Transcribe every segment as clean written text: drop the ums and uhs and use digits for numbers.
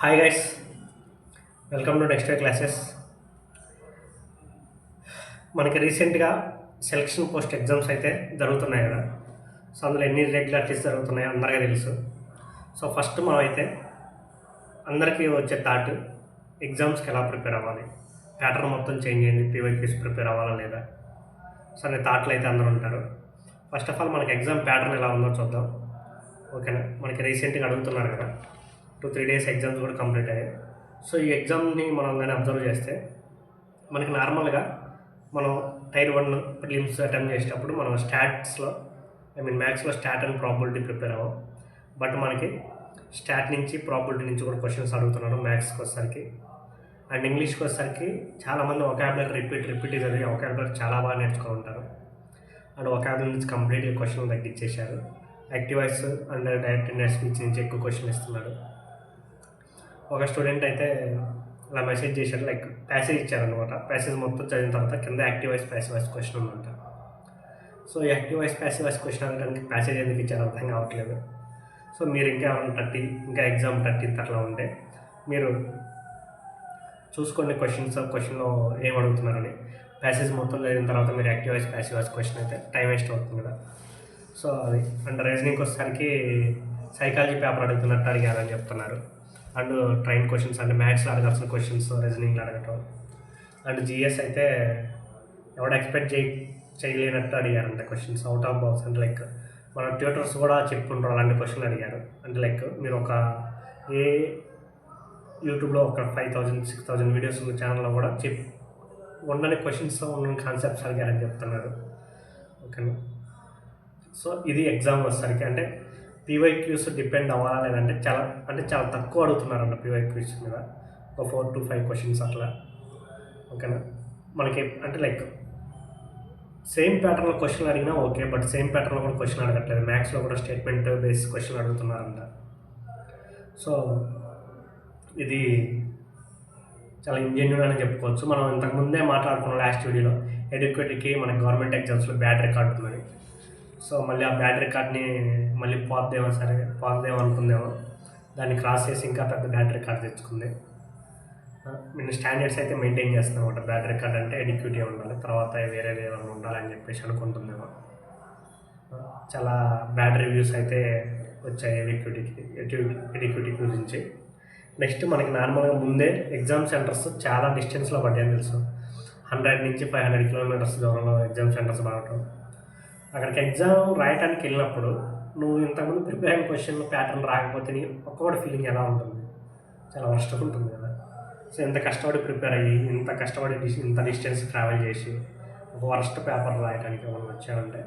Hi guys, welcome to next day classes. మనకి రీసెంట్గా selection post exams అయితే జరుగుతున్నాయి కదా. సో అందులో ఎన్ని రెగ్యులారిటీస్ జరుగుతున్నాయో అందరికీ తెలుసు. సో ఫస్ట్ మనం అయితే అందరికీ వచ్చే థాట్, ఎగ్జామ్స్కి ఎలా ప్రిపేర్ అవ్వాలి, ప్యాటర్న్ మొత్తం చేంజ్ అయ్యింది, పీవైక్యూస్ ప్రిపేర్ అవ్వాలా లేదా, సో అనే థాట్లు అయితే అందరూ ఉంటారు. ఫస్ట్ ఆఫ్ ఆల్ మనకి ఎగ్జామ్ ప్యాటర్న్ ఎలా ఉందో చూద్దాం. ఓకేనా, మనకి రీసెంట్గా అడుగుతున్నారు కదా, 2-3 డేస్ ఎగ్జామ్స్ కూడా కంప్లీట్ అయ్యాయి. సో ఈ ఎగ్జామ్ని మనం కానీ అబ్జర్వ్ చేస్తే మనకి నార్మల్గా మనం టైర్ 1 ప్రిలిమ్స్ అటెంప్ట్ చేసేటప్పుడు మనం స్టాట్స్లో మ్యాథ్స్లో స్టాట్ అండ్ ప్రాబిలిటీ ప్రిపేర్ అవ్వం. బట్ మనకి స్టాట్ నుంచి ప్రాబిలిటీ నుంచి కూడా క్వశ్చన్స్ అడుగుతున్నాడు మ్యాథ్స్కి వచ్చేసరికి. అండ్ ఇంగ్లీష్కి వచ్చేసరికి చాలామంది ఒకాబులరీ రిపీట్ చదివి ఒకాబులరీ చాలా బాగా నేర్చుకొని ఉంటారు. అండ్ ఒకాబులరీ నుంచి కంప్లీట్గా క్వశ్చన్ తగ్గించేశారు. Active voice and direct indirect speech నుంచి ఎక్కువ క్వశ్చన్ ఇస్తున్నాడు. ఒక స్టూడెంట్ అయితే అలా మెసేజ్ చేశారు, లైక్ ప్యాసేజ్ ఇచ్చారనమాట. ప్యాసేజ్ మొత్తం చదివిన తర్వాత కింద active voice passive voice question ఉందంట. So active voice passive voice question అనడానికి ప్యాసేజ్ ఎందుకు ఇచ్చారో అర్థం కావట్లేదు. సో మీరు ఇంకా 30 ఎగ్జామ్ 13th అట్లా ఉంటే మీరు చూసుకోండి క్వశ్చన్లో ఏం అడుగుతున్నారని. ప్యాసేజ్ మొత్తం చదివిన తర్వాత మీరు active voice passive voice question అయితే టైం వేస్ట్ అవుతుంది కదా. సో అది అండ్ రీజనింగ్కి వచ్చేసరికి సైకాలజీ పేపర్ అడుగుతున్నట్టు అడిగారని చెప్తున్నారు. అండ్ ట్రైన్ క్వశ్చన్స్ అంటే మ్యాథ్స్లో అడగాల్సిన క్వశ్చన్స్ రీజనింగ్లో అడగటం. అండ్ జిఎస్ అయితే ఎవడు ఎక్స్పెక్ట్ చేయలేనట్టు అడిగారంట క్వశ్చన్స్, అవుట్ ఆఫ్ బాక్స్. అంటే లైక్ మన ట్యూటర్స్ కూడా చెప్పుకుంటారు అలాంటి క్వశ్చన్లు అడిగారు. అంటే లైక్ మీరు ఒక ఏ యూట్యూబ్లో ఒక 5,000-6,000 వీడియోస్ ఉన్న ఛానల్లో కూడా ఉండని క్వశ్చన్స్ ఉన్న కాన్సెప్ట్స్ అడిగారని చెప్తున్నారు. ఓకేనా, సో ఇది ఎగ్జామ్ వచ్చేసరికి అంటే పీవైక్యూస్ డిపెండ్ అవ్వాలా లేదంటే చాలా తక్కువ అడుగుతున్నారంట పీవైక్యూస్ మీద. ఒక 4-5 క్వశ్చన్స్ అట్లా. ఓకేనా, మనకి అంటే లైక్ సేమ్ ప్యాటర్న్లో క్వశ్చన్ అడిగినా ఓకే, బట్ సేమ్ ప్యాటర్న్లో కూడా క్వశ్చన్ అడగట్లేదు. మ్యాథ్స్లో కూడా స్టేట్మెంట్ బేస్ క్వశ్చన్ అడుగుతున్నారంట. సో ఇది చాలా ఇంజెన్యూన్ అని చెప్పుకోవచ్చు. మనం ఇంతకుముందే మాట్లాడుకున్నాం లాస్ట్ వీడియోలో, ఎడ్యుకేటర్కి మన గవర్నమెంట్ ఎగ్జామ్స్లో బ్యాడ్ రికార్డ్ ఉందని. సో మళ్ళీ ఆ బ్యాడ్ రికార్డ్ని మళ్ళీ పోద్దేమో అనుకుందేమో, దాన్ని క్రాస్ చేసి ఇంకా పెద్ద బ్యాడ్ రికార్డ్ తెచ్చుకుంది. నేను స్టాండర్డ్స్ అయితే మెయింటైన్ చేస్తాను అనమాట. బ్యాడ్ రికార్డ్ అంటే ఎడ్యుకేటివ్ ఉండాలి, తర్వాత వేరే ఏమైనా ఉండాలని చెప్పేసి అనుకుంటుందేమో. చాలా బ్యాడ్ రివ్యూస్ అయితే వచ్చాయి ఎడ్యుకేటివ్ గురించి. నెక్స్ట్ మనకి నార్మల్గా ముందే ఎగ్జామ్ సెంటర్స్ చాలా డిస్టెన్స్లో పడ్డాయని తెలుసు. 100 నుంచి 500 కిలోమీటర్స్ దూరంలో ఎగ్జామ్ సెంటర్స్ పడటం. అక్కడికి ఎగ్జామ్ రాయడానికి వెళ్ళినప్పుడు నువ్వు ఇంతకుముందు ప్రిపేర్ అయిన క్వశ్చన్ ప్యాటర్న్ రాకపోతే నీ ఒక్కొక్కటి ఫీలింగ్ ఎలా ఉంటుంది? చాలా వర్స్ట్ ఉంటుంది కదా. సో ఇంత కష్టపడి ప్రిపేర్ అయ్యి ఇంత డిస్టెన్స్ ట్రావెల్ చేసి ఒక వర్స్ట్ పేపర్ రాయడానికి మనం వచ్చామంటే,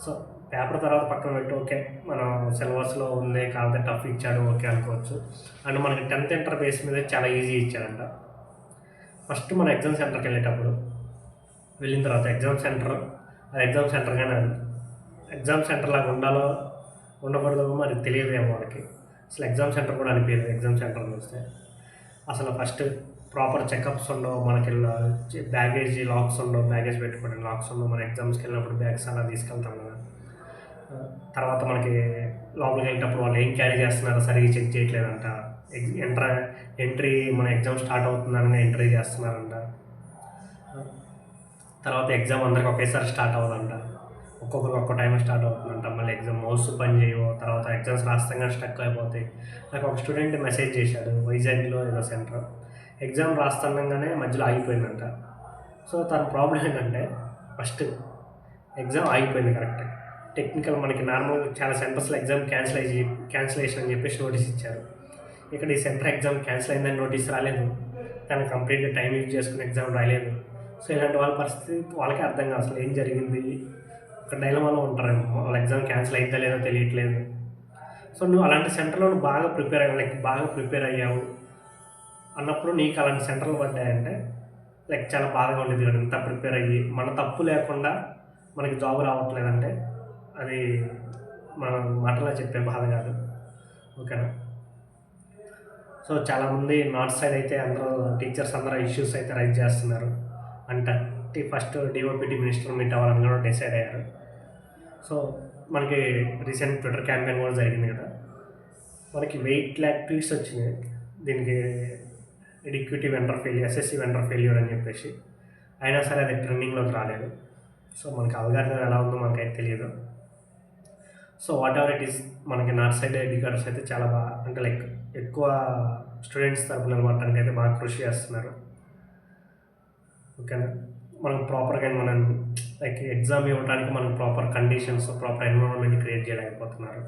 సో పేపర్ తర్వాత పక్కన పెట్టి ఓకే మనం సిలబస్లో ఉంది కాబట్టి టఫ్ ఇచ్చాడు ఓకే అనుకోవచ్చు. అండ్ మనకి 10th ఇంటర్ బేస్ మీద చాలా ఈజీ ఇచ్చాడంట. ఫస్ట్ మన ఎగ్జామ్ సెంటర్కి వెళ్ళిన తర్వాత ఎగ్జామ్ సెంటర్ కానీ ఎగ్జామ్ సెంటర్ లాగా ఉండకూడదు మరి తెలియదేమో వాళ్ళకి. అసలు ఎగ్జామ్ సెంటర్ కూడా అనిపించదు. ఎగ్జామ్ సెంటర్ చూస్తే అసలు ఫస్ట్ ప్రాపర్ చెకప్స్ ఉండవు, మనకి బ్యాగేజ్ లాక్స్ ఉండవు, బ్యాగేజ్ పెట్టుకోవడానికి లాక్స్ ఉండవు. మన ఎగ్జామ్స్కి వెళ్ళినప్పుడు బ్యాగ్స్ అలా తీసుకెళ్తాం కదా. తర్వాత మనకి లోపలికి వెళ్ళేటప్పుడు వాళ్ళు ఏం క్యారీ చేస్తున్నారో సరిగ్గా చెక్ చేయట్లేదంట. ఎంట్రీ మన ఎగ్జామ్ స్టార్ట్ అవుతుందని ఎంట్రీ చేస్తున్నారంట. తర్వాత ఎగ్జామ్ అందరికి ఒకేసారి స్టార్ట్ అవ్వదంట, ఒక్కొక్కరికి ఒక్కో టైం స్టార్ట్ అవుతుందంట. మళ్ళీ ఎగ్జామ్ మౌస్ పని చేయవు, తర్వాత ఎగ్జామ్స్ రాస్తాగా స్టక్ అయిపోతాయి. నాకు ఒక స్టూడెంట్ మెసేజ్ చేశాడు, వైజాగ్లో ఏదో సెంటర్ ఎగ్జామ్ రాస్తుండగానే మధ్యలో ఆగిపోయిందంట. సో తన ప్రాబ్లం ఏంటంటే ఫస్ట్ ఎగ్జామ్ ఆగిపోయింది కరెక్ట్. టెక్నికల్ మనకి నార్మల్ చాలా సెంటర్స్లో ఎగ్జామ్ క్యాన్సిలేషన్ అని చెప్పేసి నోటీస్ ఇచ్చారు. ఇక్కడ ఈ సెంటర్ ఎగ్జామ్ క్యాన్సిల్ అయిందని నోటీస్ రాలేదు, తను కంప్లీట్గా టైం యూజ్ చేసుకుని ఎగ్జామ్ రాయలేదు. సో ఇలాంటి వాళ్ళ పరిస్థితి వాళ్ళకే అర్థం కాదు, అసలు ఏం జరిగింది, ఒక డైలమాలో ఉంటారేమో. వాళ్ళ ఎగ్జామ్ క్యాన్సిల్ అయితే లేదో తెలియట్లేదు. సో నువ్వు అలాంటి సెంటర్లో బాగా ప్రిపేర్ అయ్యావు అన్నప్పుడు నీకు అలాంటి సెంటర్లు పడ్డాయంటే చాలా బాధగా ఉండేది కదా. ఇంత ప్రిపేర్ అయ్యి మన తప్పు లేకుండా మనకి జాబ్ రావట్లేదంటే అది మనం మాటలో చెప్పే బాధ కాదు. ఓకేనా, సో చాలామంది నార్త్ సైడ్ అయితే టీచర్స్ అందరూ ఇష్యూస్ అయితే రైజ్ చేస్తున్నారు. And 31st DoPT minister meet అవ్వాలని కూడా డిసైడ్ అయ్యారు. సో మనకి రీసెంట్ ట్విట్టర్ క్యాంపెయిన్ కూడా జరిగింది కదా. మనకి 8 lakh ట్వీట్స్ వచ్చినాయి దీనికి Eduquity vendor failure, SSC vendor failure అని చెప్పేసి. అయినా సరే అది ట్రెండింగ్లోకి రాలేదు. సో మనకి అల్గారిథం ఎలా ఉందో మనకైతే తెలియదు. So what ever it is, మనకి నార్త్ సైడ్ ఎడ్యుకేటర్స్ అయితే చాలా బాగా, అంటే లైక్ ఎక్కువ స్టూడెంట్స్ తరపున నిలబడటానికి అయితే బాగా కృషి చేస్తున్నారు. ఓకేనా, మనం ప్రాపర్గా మనం లైక్ ఎగ్జామ్ ఇవ్వడానికి మనం proper conditions, proper environment create చేయలేకపోతున్నారు.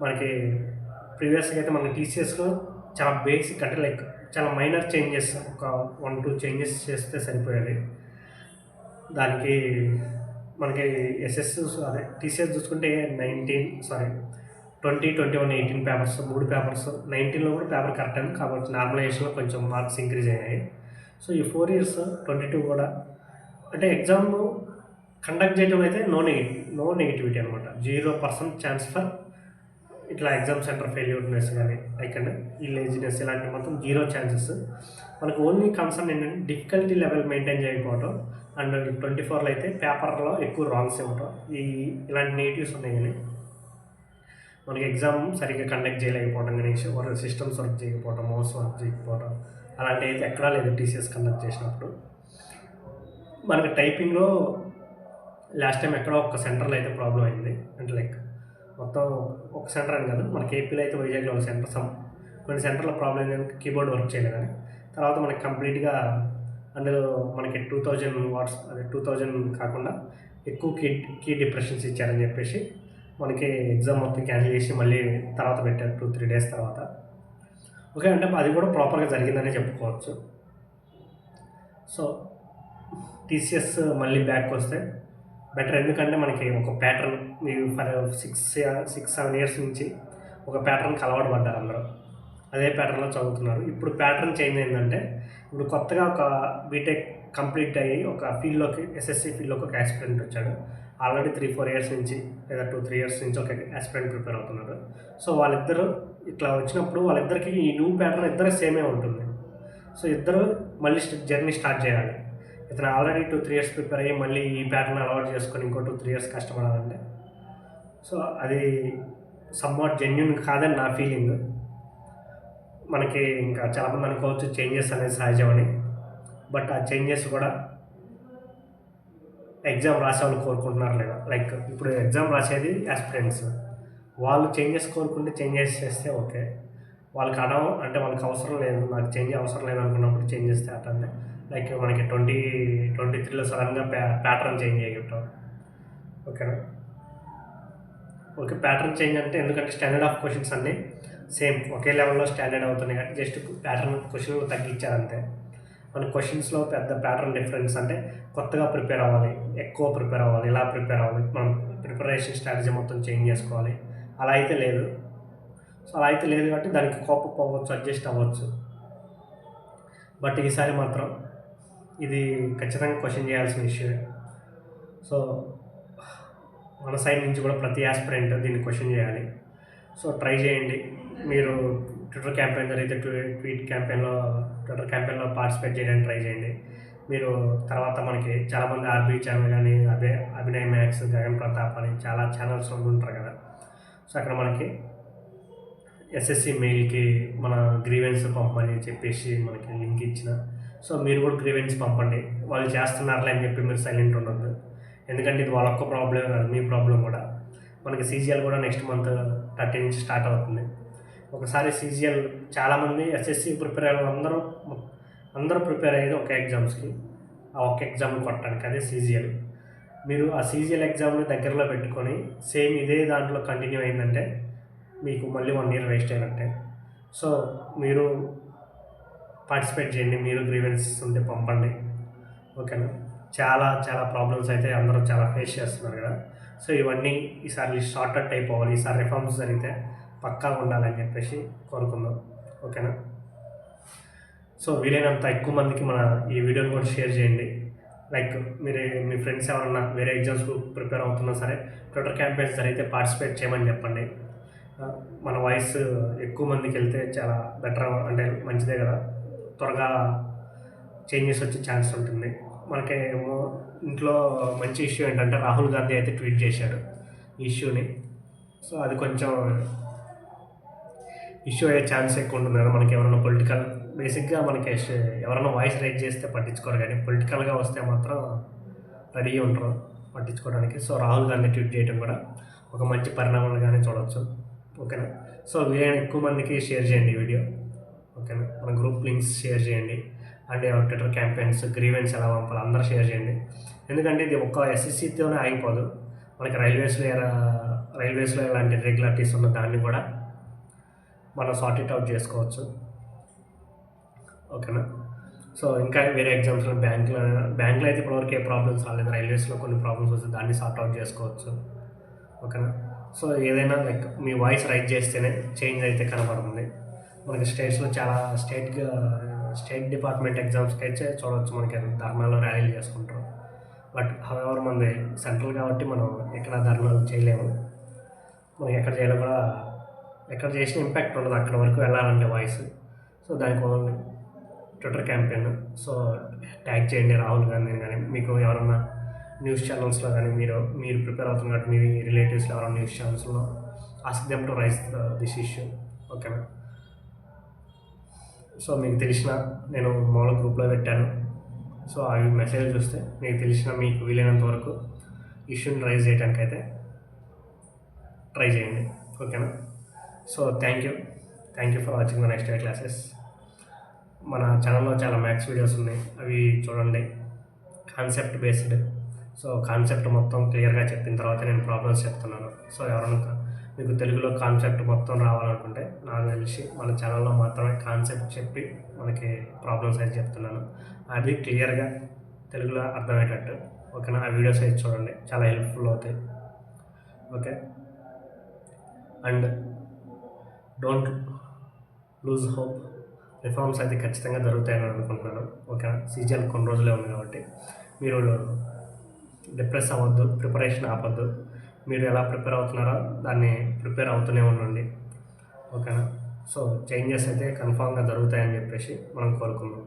మనకి ప్రీవియస్గా అయితే మన టీసీఎస్లో చాలా బేసిక్, అంటే లైక్ చాలా మైనర్ చేంజెస్, ఒక 1-2 చేంజెస్ చేస్తే సరిపోయేది. దానికి మనకి అదే టీసీఎస్ చూసుకుంటే 2021 18 పేపర్స్, 3 పేపర్స్, 19లో కూడా పేపర్ కరెక్ట్ అయింది కాబట్టి నార్మలైజేషన్లో కొంచెం మార్క్స్ ఇంక్రీజ్ అయ్యాయి. సో ఈ 4 years 22 కూడా అంటే ఎగ్జామ్ కండక్ట్ చేయడం అయితే నో నెగిటివిటీ అనమాట. 0% ఛాన్స్ ఫర్ ఇట్లా ఎగ్జామ్ సెంటర్ ఫెయిల్యూర్నెస్ కానీ లైక్ అండ్ ఈ లేజినెస్ ఇలాంటి మొత్తం 0 ఛాన్సెస్. మనకు ఓన్లీ కన్సర్న్ ఏంటంటే డిఫికల్టీ లెవెల్ మెయింటైన్ చేయకపోవడం, అండ్ 24లో అయితే పేపర్లో ఎక్కువ రాంగ్స్ ఇవ్వటం, ఇలాంటి నెగిటివ్స్ ఉన్నాయి. కానీ మనకి ఎగ్జామ్ సరిగ్గా కండక్ట్ చేయలేకపోవడం, కానీ సిస్టమ్స్ వర్క్ చేయకపోవడం, మౌస్ వర్క్ చేయకపోవడం అలాంటివి అయితే ఎక్కడా లేదు టీసీఎస్ కండక్ట్ చేసినప్పుడు. మనకి టైపింగ్లో లాస్ట్ టైం ఎక్కడో ఒక సెంటర్లో అయితే ప్రాబ్లం అయింది. అంటే లైక్ మొత్తం ఒక సెంటర్ అని కాదు, మనకి ఏపీలో అయితే వైజాగ్లో ఒక సెంటర్, కొన్ని సెంటర్లో ప్రాబ్లం అయింది, కీబోర్డ్ వర్క్ చేయలేదని. తర్వాత మనకి కంప్లీట్గా అందులో మనకి 2000 వాట్స్, అదే 2000 కాకుండా ఎక్కువ కీ డిప్రెషన్స్ ఇచ్చారని చెప్పేసి మనకి ఎగ్జామ్ మొత్తం క్యాన్సిల్ చేసి మళ్ళీ తర్వాత పెట్టారు 2-3 days తర్వాత. ఓకే, అంటే అది కూడా ప్రాపర్గా జరిగిందనే చెప్పుకోవచ్చు. సో టీసీఎస్ మళ్ళీ బ్యాక్ వస్తే బెటర్, ఎందుకంటే మనకి ఒక ప్యాటర్న్, మీరు ఫర్ 6-7 years నుంచి ఒక ప్యాటర్న్కి అలవాటు పడ్డారు అందరూ, అదే ప్యాటర్న్లో చదువుతున్నారు. ఇప్పుడు ప్యాటర్న్ చేంజ్ అయిందంటే, ఇప్పుడు కొత్తగా ఒక బీటెక్ కంప్లీట్ అయ్యి ఒక ఫీల్డ్లోకి, ఎస్ఎస్సి ఫీల్డ్లోకి ఒక ఆస్పిరెంట్ వచ్చాడు. ఆల్రెడీ 3-4 years నుంచి లేదా 2-3 years నుంచి ఒక ఆస్పిరెంట్ ప్రిపేర్ అవుతున్నారు. సో వాళ్ళిద్దరూ ఇట్లా వచ్చినప్పుడు వాళ్ళిద్దరికి ఈ న్యూ ప్యాటర్న్ ఇద్దరు సేమే ఉంటుంది. సో ఇద్దరు మళ్ళీ జర్నీ స్టార్ట్ చేయాలి. ఇతను ఆల్రెడీ 2-3 years ప్రిపేర్ అయ్యి మళ్ళీ ఈ ప్యాటర్న్ అలవాటు చేసుకొని ఇంకో 2-3 years కష్టపడాలంటే, సో అది సమ్వాట్ జెన్యూన్ కాదని నా ఫీలింగ్. మనకి ఇంకా చాలామంది అనుకోవచ్చు చేంజెస్ అనేది సహజమని, బట్ ఆ చేంజెస్ కూడా ఎగ్జామ్ రాసే వాళ్ళు కోరుకుంటున్నారు లేదా, లైక్ ఇప్పుడు ఎగ్జామ్ రాసేది ఆస్పిరెంట్స్, వాళ్ళు చేంజెస్ కోరుకుంటే చేంజెస్ చేస్తే ఓకే. వాళ్ళకి అంటే వాళ్ళకి అవసరం లేదు, నాకు చేంజ్ అవసరం లేదు అనుకున్నప్పుడు చేంజ్ చేస్తే అంటే లైక్ మనకి 2023లో సడన్గా ప్యాటర్న్ చేంజ్ చేయటం. ఓకేనా, ఓకే, ప్యాటర్న్ చేంజ్ అంటే ఎందుకంటే స్టాండర్డ్ ఆఫ్ క్వశ్చన్స్ అన్నీ సేమ్ ఒకే లెవెల్లో స్టాండర్డ్ అవుతున్నాయి కాబట్టి జస్ట్ ప్యాటర్న్ క్వశ్చన్లు తగ్గించారంతే. మన క్వశ్చన్స్లో పెద్ద ప్యాటర్న్ డిఫరెన్స్ అంటే కొత్తగా ప్రిపేర్ అవ్వాలి, ఎక్కువ ప్రిపేర్ అవ్వాలి, ఇలా ప్రిపేర్ అవ్వాలి, మనం ప్రిపరేషన్ స్ట్రాటజీ మొత్తం చేంజ్ చేసుకోవాలి, అలా అయితే లేదు. సో అలా అయితే లేదు కాబట్టి దానికి కోపం అవ్వచ్చు, అడ్జస్ట్ అవ్వచ్చు. బట్ ఈసారి మాత్రం ఇది ఖచ్చితంగా క్వశ్చన్ చేయాల్సిన ఇష్యూ. సో మన సైడ్ నుంచి కూడా ప్రతి ఆస్పిరెంట్ దీన్ని క్వశ్చన్ చేయాలి. సో ట్రై చేయండి. మీరు ట్విట్టర్ క్యాంపెయిన్ జరిగితే ట్విట్టర్ క్యాంపెయిన్లో పార్టిసిపేట్ చేయడానికి ట్రై చేయండి. మీరు తర్వాత మనకి చాలామంది ఆర్బీ ఛానల్ కానీ అభినయ్ మ్యాక్స్, గగన్ ప్రతాప్ అని చాలా ఛానల్స్ ఉంటారు కదా. సో అక్కడ మనకి ఎస్ఎస్సి మెయిల్కి మన గ్రీవెన్స్ పంపని చెప్పేసి మనకి లింక్ ఇచ్చిన. సో మీరు కూడా గ్రీవెన్స్ పంపండి. వాళ్ళు చేస్తున్నారులే అని చెప్పి మీరు సైలెంట్ ఉండొద్దు, ఎందుకంటే ఇది వాళ్ళొక్క ప్రాబ్లం కాదు, మీ ప్రాబ్లం కూడా. మనకి సీజీఎల్ కూడా నెక్స్ట్ మంత్ 30 నుంచి స్టార్ట్ అవుతుంది. ఒకసారి సీజీఎల్ చాలామంది ఎస్ఎస్సి ప్రిపేర్ అయ్యే అందరూ ప్రిపేర్ అయ్యేది ఒక ఎగ్జామ్స్కి, ఆ ఒక్క ఎగ్జామ్ని కొట్టడానికి, అదే సీజీఎల్. మీరు ఆ సీజీఎల్ ఎగ్జామ్ని దగ్గరలో పెట్టుకొని సేమ్ ఇదే దాంట్లో కంటిన్యూ అయిందంటే మీకు మళ్ళీ 1 year వేస్ట్ అయినట్టే. సో మీరు పార్టిసిపేట్ చేయండి, మీరు గ్రీవెన్స్ ఉంటే పంపండి. ఓకేనా, చాలా చాలా ప్రాబ్లమ్స్ అయితే అందరూ చాలా ఫేస్ చేస్తున్నారు కదా. సో ఇవన్నీ ఈసారి షార్ట్కట్ అయిపోవాలి, ఈసారి రిఫార్మ్స్ జరిగితే పక్కాగా ఉండాలని చెప్పేసి కోరుకుందాం. ఓకేనా, సో వీలైనంత ఎక్కువ మందికి మన ఈ వీడియోని కూడా షేర్ చేయండి. లైక్ మీ ఫ్రెండ్స్ ఎవరన్నా వేరే ఎగ్జామ్స్ ప్రిపేర్ అవుతున్నా సరే ట్విట్టర్ క్యాంపెయిన్స్ జరిగితే పార్టిసిపేట్ చేయమని చెప్పండి. మన వాయిస్ ఎక్కువ మందికి వెళ్తే చాలా బెటర్, అంటే మంచిదే కదా, త్వరగా చేంజెస్ వచ్చే ఛాన్స్ ఉంటుంది. మనకేమో ఇంట్లో మంచి ఇష్యూ ఏంటంటే రాహుల్ గాంధీ అయితే ట్వీట్ చేశాడు ఈ ఇష్యూని. సో అది కొంచెం ఇష్యూ అయ్యే ఛాన్స్ ఎక్కువ ఉంటుంది కదా. మనకి ఎవరైనా పొలిటికల్ బేసిక్గా మనకి ఎవరైనా వాయిస్ రైజ్ చేస్తే పట్టించుకోరు, కానీ పొలిటికల్గా వస్తే మాత్రం రెడీ ఉంటారు పట్టించుకోవడానికి. సో రాహుల్ గాంధీ ట్వీట్ చేయడం కూడా ఒక మంచి పరిణామాలుగానే చూడవచ్చు. ఓకేనా. సో వీలైన ఎక్కువ మందికి షేర్ చేయండి ఈ వీడియో. ఓకేనా. మన గ్రూప్ లింక్స్ షేర్ చేయండి. అండ్ ట్విట్టర్ క్యాంపెయిన్స్, గ్రీవెన్స్ ఎలా పంపాలి అందరూ షేర్ చేయండి. ఎందుకంటే ఇది ఒక్క ఎస్ఎస్సితోనే ఆగిపోదు. మనకి రైల్వేస్లో ఇలాంటి రెగ్యులారిటీస్ ఉన్న దాన్ని కూడా మనం సార్ట్ ఇట్ అవుట్ చేసుకోవచ్చు. ఓకేనా. సో ఇంకా వేరే ఎగ్జామ్స్లో బ్యాంకులో అయితే ఇప్పటివరకు ఏ ప్రాబ్లమ్స్ రాలేదు. రైల్వేస్లో కొన్ని ప్రాబ్లమ్స్ వస్తే దాన్ని సార్ట్ అవుట్ చేసుకోవచ్చు. ఓకేనా. సో ఏదైనా లైక్ మీ వాయిస్ రైజ్ చేస్తేనే చేంజ్ అయితే కనబడుతుంది. మనకి స్టేట్స్లో చాలా స్టేట్ డిపార్ట్మెంట్ ఎగ్జామ్స్కి అయితే చూడవచ్చు, మనకి ధర్నాలు ర్యాలీలు చేసుకుంటారు. బట్ హవెవర్ మనది సెంట్రల్ కాబట్టి మనం ఎక్కడ ధర్నాలు చేయలేము. మనకి ఎక్కడ చేయాలో కూడా ఎక్కడ చేసిన ఇంపాక్ట్ ఉండదు అక్కడ వరకు వెళ్ళాలంటే వాయిస్. సో దానికి only Twitter campaign. So tag చేయండి రాహుల్ గాంధీని. కానీ మీకు ఎవరన్నా న్యూస్ ఛానల్స్లో కానీ మీరు ప్రిపేర్ అవుతున్న కాబట్టి మీ రిలేటివ్స్లో ఎవరైనా న్యూస్ ఛానల్స్లో ask them to rise this issue. ఓకేనా. సో మీకు తెలిసిన నేను మామూలు గ్రూప్లో పెట్టాను. సో అవి మెసేజ్ చూస్తే మీకు తెలిసిన మీకు వీలైనంత వరకు ఇష్యూని రైజ్ చేయడానికి అయితే ట్రై చేయండి. ఓకేనా. So thank you for watching the next day classes. మన ఛానల్లో చాలా మ్యాథ్స్ వీడియోస్ ఉన్నాయి, అవి చూడండి. Concept based. సో కాన్సెప్ట్ మొత్తం క్లియర్గా చెప్పిన తర్వాత నేను ప్రాబ్లమ్స్ చెప్తున్నాను. సో ఎవరైనా మీకు తెలుగులో కాన్సెప్ట్ మొత్తం రావాలనుకుంటే నాకు తెలిసి మన ఛానల్లో మాత్రమే కాన్సెప్ట్ చెప్పి మనకి ప్రాబ్లమ్స్ అయితే చెప్తున్నాను. అది క్లియర్గా తెలుగులో అర్థమయ్యేటట్టు. ఓకేనా. ఆ వీడియోస్ అయితే చూడండి, చాలా హెల్ప్ఫుల్ అవుతాయి. Okay. And don't lose hope. Reforms అయితే ఖచ్చితంగా జరుగుతాయని అనుకుంటున్నాను. ఓకే. సీజన్ కొన్ని రోజులే ఉంది కాబట్టి మీరు డిప్రెస్ అవ్వద్దు, ప్రిపరేషన్ ఆపొద్దు. మీరు ఎలా ప్రిపేర్ అవుతున్నారో దాన్ని ప్రిపేర్ అవుతూనే ఉండండి. ఓకేనా. సో చేంజెస్ అయితే కన్ఫామ్గా జరుగుతాయని చెప్పేసి మనం కోరుకుందాం.